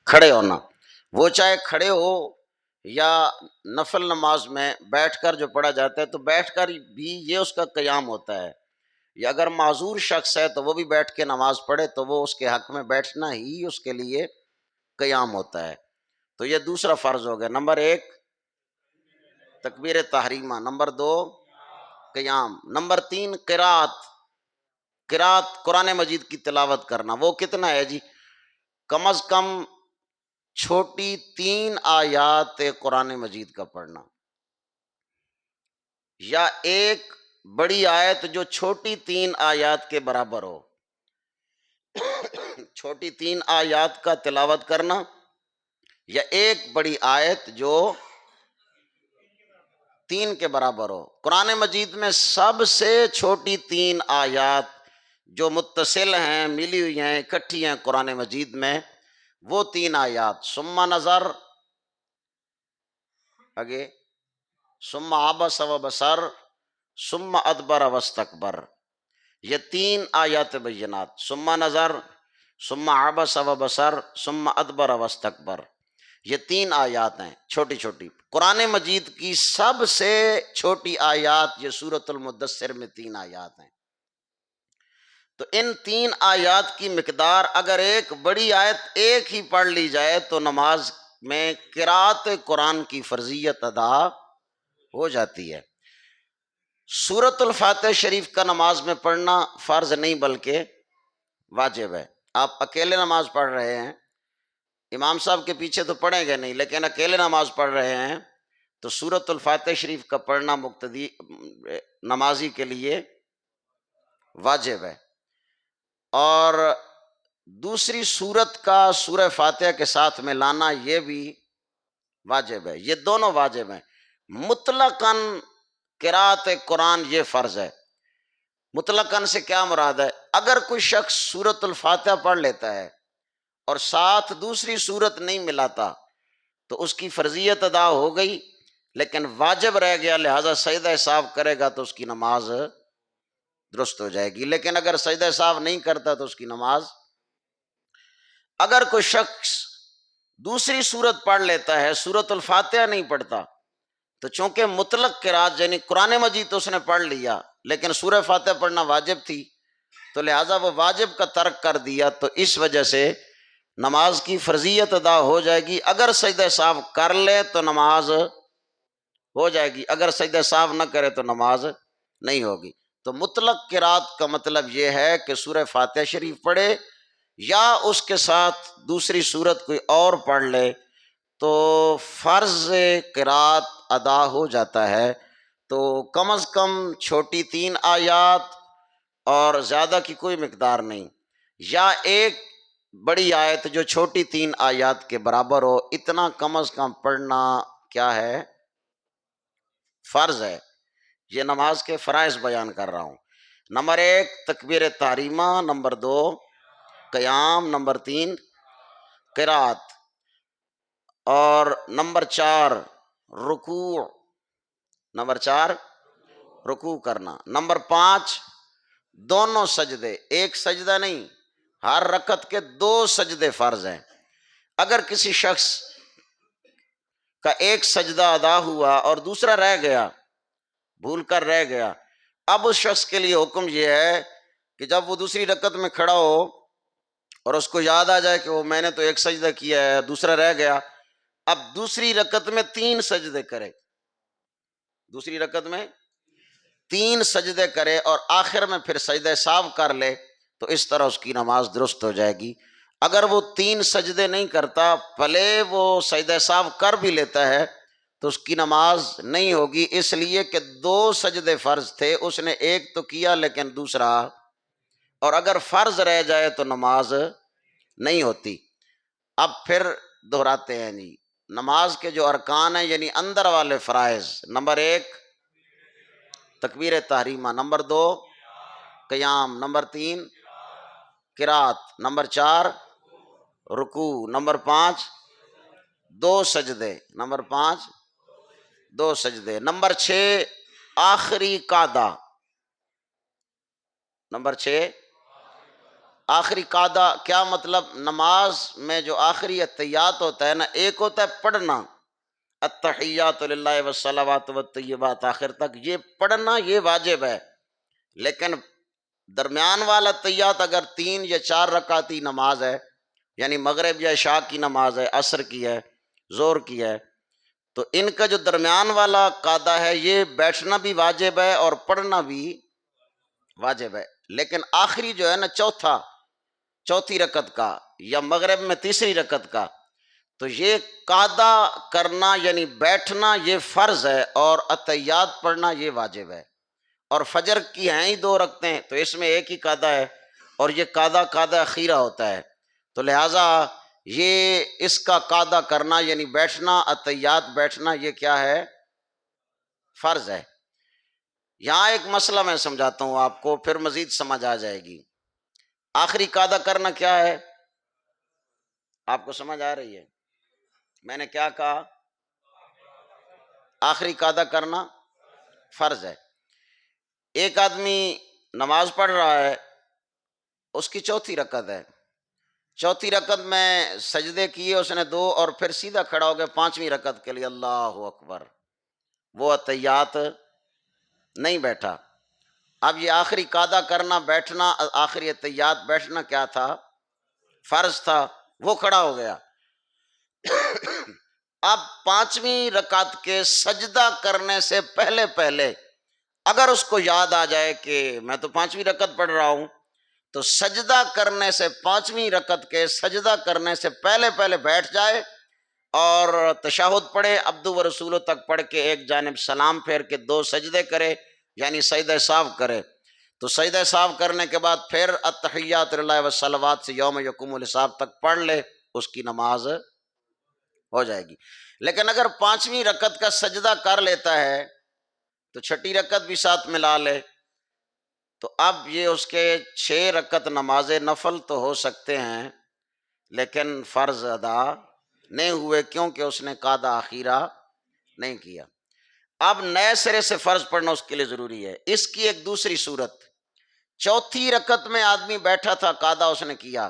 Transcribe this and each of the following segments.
کھڑے ہونا، وہ چاہے کھڑے ہو یا نفل نماز میں بیٹھ کر جو پڑھا جاتا ہے تو بیٹھ کر بھی یہ اس کا قیام ہوتا ہے، یا اگر معذور شخص ہے تو وہ بھی بیٹھ کے نماز پڑھے تو وہ اس کے حق میں بیٹھنا ہی اس کے لیے قیام ہوتا ہے۔ تو یہ دوسرا فرض ہو گیا، نمبر ایک تکبیر تحریمہ، نمبر دو قیام، نمبر تین قرات، قرات قرآن مجید کی تلاوت کرنا۔ وہ کتنا ہے جی؟ کم از کم چھوٹی 3 آیات قرآن مجید کا پڑھنا، یا ایک بڑی آیت جو چھوٹی 3 آیات کے برابر ہو، چھوٹی 3 آیات کا تلاوت کرنا، یا ایک بڑی آیت جو 3 کے برابر ہو۔ قرآن مجید میں سب سے چھوٹی 3 آیات جو متصل ہیں، ملی ہوئی ہیں، اکٹھی ہیں قرآن مجید میں، وہ 3 آیات، ثم نظر، آگے ثم عبس وبصر، ثم ادبر واستکبر، یہ 3 آیات بینات، ثم نظر، ثم عبس وبصر، ثم ادبر واستکبر، یہ 3 آیات ہیں چھوٹی چھوٹی۔ قرآن مجید کی سب سے چھوٹی آیات یہ سورۃ المدثر میں 3 آیات ہیں۔ تو ان 3 آیات کی مقدار اگر ایک بڑی آیت ایک ہی پڑھ لی جائے تو نماز میں قرات قرآن کی فرضیت ادا ہو جاتی ہے۔ سورۃ الفاتح شریف کا نماز میں پڑھنا فرض نہیں بلکہ واجب ہے۔ آپ اکیلے نماز پڑھ رہے ہیں، امام صاحب کے پیچھے تو پڑھیں گے نہیں، لیکن اکیلے نماز پڑھ رہے ہیں تو سورۃ الفاتح شریف کا پڑھنا مقتدی نمازی کے لیے واجب ہے، اور دوسری سورت کا سورہ فاتحہ کے ساتھ میں لانا یہ بھی واجب ہے، یہ دونوں واجب ہیں۔ مطلقاً قرات قرآن یہ فرض ہے۔ مطلقاً سے کیا مراد ہے؟ اگر کوئی شخص سورۃ الفاتحہ پڑھ لیتا ہے اور ساتھ دوسری سورت نہیں ملاتا تو اس کی فرضیت ادا ہو گئی، لیکن واجب رہ گیا، لہذا سجدہ سہو کرے گا تو اس کی نماز درست ہو جائے گی۔ لیکن اگر سجدہ سہو نہیں کرتا تو اس کی نماز، اگر کوئی شخص دوسری سورت پڑھ لیتا ہے، سورۃ الفاتحہ نہیں پڑھتا، تو چونکہ مطلق قرات یعنی قرآن مجید تو اس نے پڑھ لیا لیکن سورہ فاتحہ پڑھنا واجب تھی، تو لہٰذا وہ واجب کا ترک کر دیا، تو اس وجہ سے نماز کی فرضیت ادا ہو جائے گی۔ اگر سجدہ سہو کر لے تو نماز ہو جائے گی، اگر سجدہ سہو نہ کرے تو نماز نہیں ہوگی۔ تو مطلق قرات کا مطلب یہ ہے کہ سورہ فاتحہ شریف پڑھے یا اس کے ساتھ دوسری سورت کوئی اور پڑھ لے تو فرض قرات ادا ہو جاتا ہے۔ تو کم از کم چھوٹی 3 آیات اور زیادہ کی کوئی مقدار نہیں، یا ایک بڑی آیت جو چھوٹی 3 آیات کے برابر ہو، اتنا کم از کم پڑھنا کیا ہے؟ فرض ہے۔ یہ نماز کے فرائض بیان کر رہا ہوں۔ نمبر 1 تکبیر تحریمہ، نمبر 2 قیام، نمبر 3 قرات، اور نمبر 4 رکوع، نمبر 4 رکوع کرنا، نمبر 5 دونوں سجدے، ایک سجدہ نہیں، ہر رکعت کے 2 سجدے فرض ہیں۔ اگر کسی شخص کا ایک سجدہ ادا ہوا اور دوسرا رہ گیا، بھول کر رہ گیا، اب اس شخص کے لیے حکم یہ ہے کہ جب وہ دوسری رکعت میں کھڑا ہو اور اس کو یاد آ جائے کہ وہ میں نے تو ایک سجدہ کیا ہے، دوسرا رہ گیا، اب دوسری رکعت میں 3 سجدے کرے، دوسری رکعت میں 3 سجدے کرے اور آخر میں پھر سجدہ سہو کر لے تو اس طرح اس کی نماز درست ہو جائے گی۔ اگر وہ 3 سجدے نہیں کرتا، بھلے وہ سجدہ سہو کر بھی لیتا ہے تو اس کی نماز نہیں ہوگی، اس لیے کہ 2 سجدے فرض تھے، اس نے ایک تو کیا لیکن دوسرا، اور اگر فرض رہ جائے تو نماز نہیں ہوتی۔ اب پھر دہراتے ہیں جی نماز کے جو ارکان ہیں یعنی اندر والے فرائض، نمبر 1 تکبیر تحریمہ، نمبر 2 قیام، نمبر 3 قرات، نمبر 4 رکوع، نمبر 5 2 سجدے، نمبر 5 2 سجدے، نمبر 6 آخری قعدہ، نمبر 6 آخری قاعدہ کیا مطلب؟ نماز میں جو آخری اتحیات ہوتا ہے نا، ایک ہوتا ہے پڑھنا، التحیات للہ والصلوات والطیبات آخر تک، یہ پڑھنا یہ واجب ہے، لیکن درمیان والا تحیات اگر 3 یا 4 رکعتی نماز ہے، یعنی مغرب یا عشاء کی نماز ہے، عصر کی ہے، ظہر کی ہے، تو ان کا جو درمیان والا قاعدہ ہے یہ بیٹھنا بھی واجب ہے اور پڑھنا بھی واجب ہے، لیکن آخری جو ہے نا چوتھی رکعت کا یا مغرب میں تیسری رکعت کا، تو یہ قاعدہ کرنا یعنی بیٹھنا یہ فرض ہے اور اتحیات پڑھنا یہ واجب ہے۔ اور فجر کی ہیں ہی 2 رکعتیں، تو اس میں ایک ہی قاعدہ ہے، اور یہ قاعدہ اخیرہ ہوتا ہے، تو لہٰذا یہ اس کا قاعدہ کرنا یعنی بیٹھنا، اتحیات بیٹھنا، یہ کیا ہے؟ فرض ہے۔ یہاں ایک مسئلہ میں سمجھاتا ہوں آپ کو، پھر مزید سمجھ آ جائے گی۔ آخری قاعدہ کرنا کیا ہے؟ آپ کو سمجھ آ رہی ہے؟ میں نے کیا کہا؟ آخری قاعدہ کرنا فرض ہے۔ ایک آدمی نماز پڑھ رہا ہے، اس کی چوتھی رکعت ہے، چوتھی رکعت میں سجدے کیے اس نے 2 اور پھر سیدھا کھڑا ہو گیا 5ویں رکعت کے لیے، اللہ اکبر، وہ اتحیات نہیں بیٹھا۔ اب یہ آخری قاعدہ کرنا بیٹھنا، آخری اتحیات بیٹھنا کیا تھا؟ فرض تھا، وہ کھڑا ہو گیا۔ اب 5ویں رکعت کے سجدہ کرنے سے پہلے اگر اس کو یاد آ جائے کہ میں تو 5ویں رکعت پڑھ رہا ہوں، تو سجدہ کرنے سے 5ویں رکعت کے سجدہ کرنے سے پہلے بیٹھ جائے اور تشہد پڑھے، عبدو و رسولو تک پڑھ کے ایک جانب سلام پھیر کے 2 سجدے کرے، یعنی سجدہ سہو کرے، تو سجدہ سہو کرنے کے بعد پھر التحیات للہ والصلوات سے یوم یقوم الحساب تک پڑھ لے، اس کی نماز ہو جائے گی۔ لیکن اگر 5ویں رکعت کا سجدہ کر لیتا ہے تو 6ٹھی رکعت بھی ساتھ ملا لے، تو اب یہ اس کے 6 رکعت نماز نفل تو ہو سکتے ہیں لیکن فرض ادا نہیں ہوئے، کیونکہ اس نے قاعدہ اخیرہ نہیں کیا۔ اب نئے سرے سے فرض پڑھنا اس کے لیے ضروری ہے۔ اس کی ایک دوسری صورت، چوتھی رکعت میں آدمی بیٹھا تھا، قاعدہ اس نے کیا،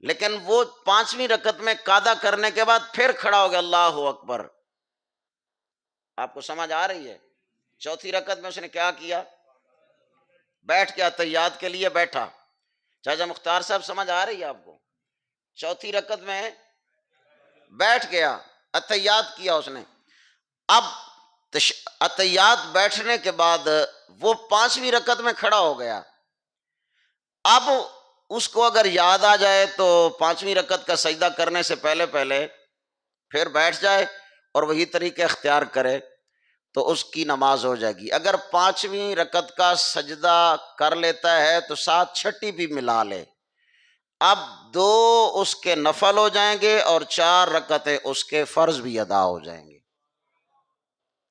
لیکن وہ 5ویں رکعت میں قاعدہ کرنے کے بعد پھر کھڑا ہو گیا، اللہ اکبر۔ آپ کو سمجھ آ رہی ہے؟ چوتھی رکعت میں اس نے کیا کیا؟ بیٹھ کے اتحیات کے لیے بیٹھا۔ چاچا مختار صاحب سمجھ آ رہی ہے آپ کو؟ چوتھی رکعت میں بیٹھ گیا، اتحیات کیا اس نے۔ اب اتحیات بیٹھنے کے بعد وہ 5ویں رکعت میں کھڑا ہو گیا۔ اب اس کو اگر یاد آ جائے تو 5ویں رکعت کا سجدہ کرنے سے پہلے پھر بیٹھ جائے اور وہی طریقہ اختیار کرے تو اس کی نماز ہو جائے گی۔ اگر 5ویں رکعت کا سجدہ کر لیتا ہے تو ساتھ 6ٹھی بھی ملا لے، اب 2 اس کے نفل ہو جائیں گے اور 4 رکعتیں اس کے فرض بھی ادا ہو جائیں گے،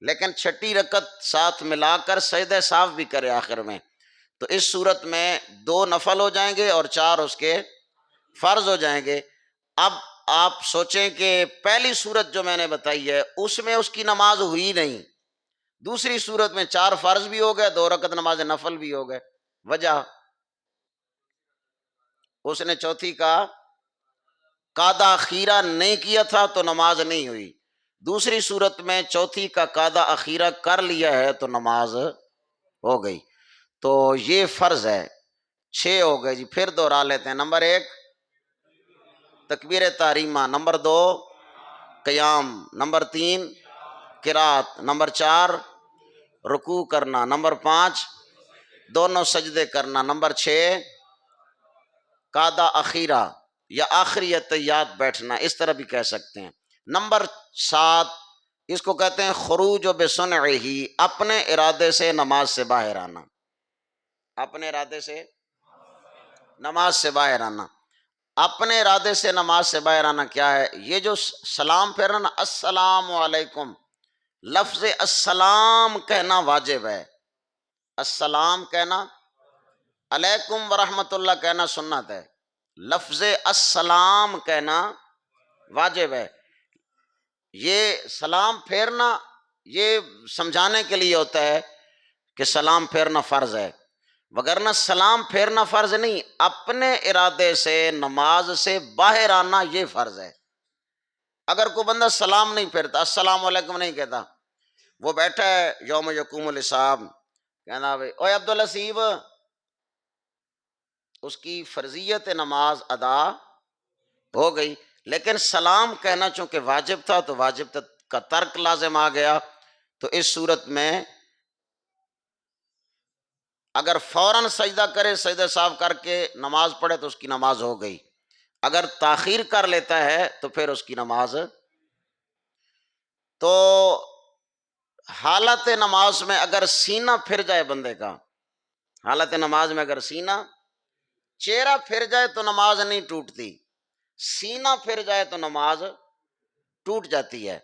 لیکن 6ٹھی رکعت ساتھ ملا کر سجدہ سہو بھی کرے آخر میں، تو اس صورت میں 2 نفل ہو جائیں گے اور 4 اس کے فرض ہو جائیں گے۔ اب آپ سوچیں کہ پہلی صورت جو میں نے بتائی ہے اس میں اس کی نماز ہوئی نہیں، دوسری صورت میں 4 فرض بھی ہو گئے، 2 رکعت نماز نفل بھی ہو گئے۔ وجہ اس نے چوتھی کا قاعدہ اخیرہ نہیں کیا تھا تو نماز نہیں ہوئی، دوسری صورت میں چوتھی کا قاعدہ اخیرہ کر لیا ہے تو نماز ہو گئی۔ تو یہ فرض ہے، 6 ہو گئے جی۔ پھر دوہرا لیتے ہیں۔ نمبر 1 تکبیر تحریمہ، نمبر 2 قیام، نمبر 3 قرات، نمبر 4 رکوع کرنا، نمبر 5 دونوں سجدے کرنا، نمبر 6 قاعدہ اخیرہ یا آخری اتحیات بیٹھنا، اس طرح بھی کہہ سکتے ہیں۔ نمبر 7 اس کو کہتے ہیں خروج بصنعہ، اپنے ارادے سے نماز سے باہر آنا، اپنے ارادے سے نماز سے باہر آنا۔ اپنے ارادے سے نماز سے باہر آنا کیا ہے؟ یہ جو سلام پھیرنا، السلام علیکم، لفظ السلام کہنا واجب ہے، السلام کہنا، علیکم ورحمۃ اللہ کہنا سنت ہے، لفظ السلام کہنا واجب ہے۔ یہ سلام پھیرنا یہ سمجھانے کے لیے ہوتا ہے کہ سلام پھیرنا فرض ہے، وگرنہ سلام پھیرنا فرض نہیں، اپنے ارادے سے نماز سے باہر آنا یہ فرض ہے۔ اگر کوئی بندہ سلام نہیں پھیرتا، السلام علیکم نہیں کہتا، وہ بیٹھا ہے یوم یقوم الحساب، کہنا بھائی اوے عبدالحسیب، اس کی فرضیت نماز ادا ہو گئی، لیکن سلام کہنا چونکہ واجب تھا تو واجب کا ترک لازم آ گیا، تو اس صورت میں اگر فوراً سجدہ کرے، سجدہ صاف کر کے نماز پڑھے تو اس کی نماز ہو گئی، اگر تاخیر کر لیتا ہے تو پھر اس کی نماز، تو حالت نماز میں اگر سینہ پھر جائے بندے کا، حالت نماز میں اگر سینہ، چہرہ پھر جائے تو نماز نہیں ٹوٹتی، سینہ پھر جائے تو نماز ٹوٹ جاتی ہے،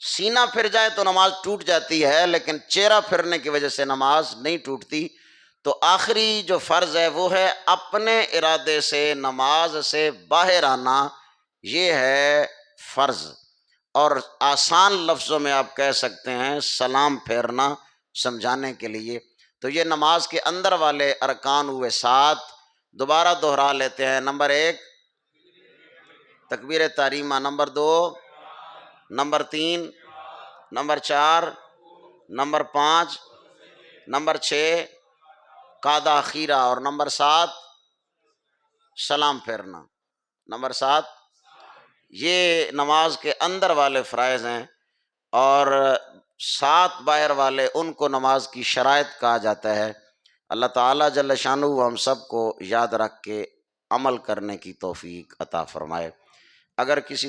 سینہ پھر جائے تو نماز ٹوٹ جاتی ہے، لیکن چہرہ پھرنے کی وجہ سے نماز نہیں ٹوٹتی۔ تو آخری جو فرض ہے وہ ہے اپنے ارادے سے نماز سے باہر آنا، یہ ہے فرض، اور آسان لفظوں میں آپ کہہ سکتے ہیں سلام پھیرنا سمجھانے کے لیے۔ تو یہ نماز کے اندر والے ارکان ہوئے 7، دوبارہ دہرا لیتے ہیں۔ نمبر 1 تکبیر تحریمہ، نمبر 2، نمبر 3، نمبر 4، نمبر 5، نمبر 6 قعدہ اخیرہ، اور نمبر 7 سلام پھیرنا۔ نمبر 7 یہ نماز کے اندر والے فرائض ہیں، اور 7 باہر والے ان کو نماز کی شرائط کہا جاتا ہے۔ اللہ تعالیٰ جل شانہ ہم سب کو یاد رکھ کے عمل کرنے کی توفیق عطا فرمائے۔ اگر کسی